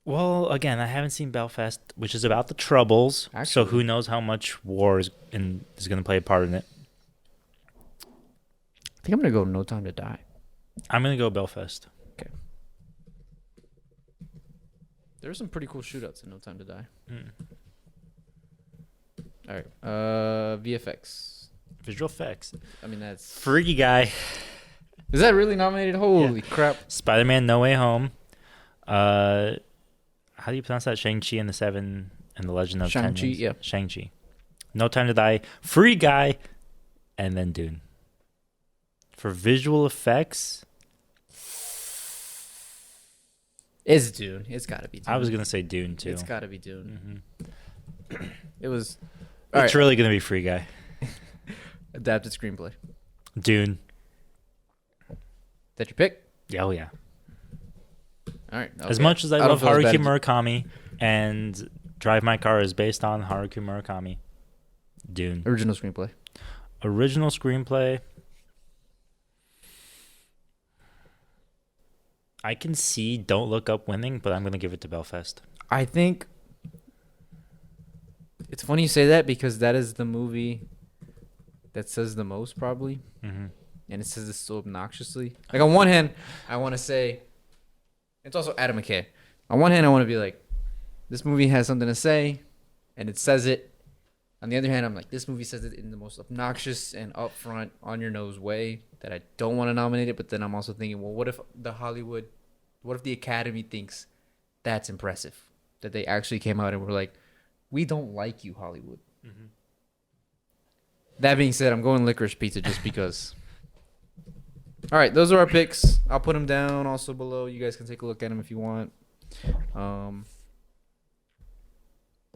Well, again, I haven't seen Belfast, which is about the Troubles. Actually, so who knows how much war is going to play a part in it. I think I'm going to go No Time to Die. I'm going to go Belfast. Okay. There are some pretty cool shootouts in No Time to Die. All right. VFX. Visual effects. I mean, that's... Freaky Guy. Is that really nominated? Holy crap. Spider-Man No Way Home. How do you pronounce that? Shang-Chi and the Seven and the Legend of Ten Rings? Yeah. Shang-Chi. No Time to Die. Free Guy. And then Dune. For visual effects... It's Dune. It's got to be Dune. I was going to say Dune, too. It's got to be Dune. Mm-hmm. It was... It's really going to be Free Guy. Adapted screenplay. Dune. That your pick? Yeah, oh, yeah. All right. Okay. As much as I love Haruki Murakami and Drive My Car is based on Haruki Murakami, Dune. Original screenplay. Original screenplay. I can see Don't Look Up winning, but I'm going to give it to Belfast. I think it's funny you say that because that is the movie that says the most probably. Mm-hmm. And it says this so obnoxiously. Like on one hand, I want to say... It's also Adam McKay. On one hand, I want to be like, this movie has something to say, and it says it. On the other hand, I'm like, this movie says it in the most obnoxious and upfront, on your nose way that I don't want to nominate it. But then I'm also thinking, well, what if the Academy thinks that's impressive, that they actually came out and were like, we don't like you, Hollywood. Mm-hmm. That being said, I'm going Licorice Pizza just because. All right, those are our picks. I'll put them down also below. You guys can take a look at them if you want.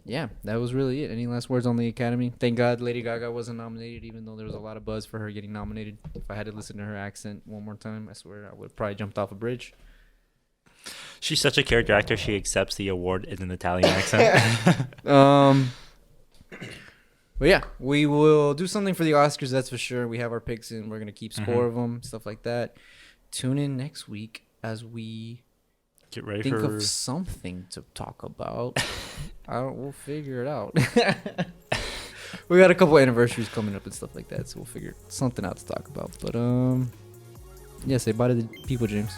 Yeah, that was really it. Any last words on the Academy? Thank God Lady Gaga wasn't nominated, even though there was a lot of buzz for her getting nominated. If I had to listen to her accent one more time, I swear I would have probably jumped off a bridge. She's such a character actor. She accepts the award in an Italian accent. But yeah, we will do something for the Oscars, that's for sure. We have our picks in. We're going to keep score of them, stuff like that. Tune in next week as we get ready think of something to talk about. We'll figure it out. We got a couple anniversaries coming up and stuff like that, so we'll figure something out to talk about. But yeah, say bye to the people, James.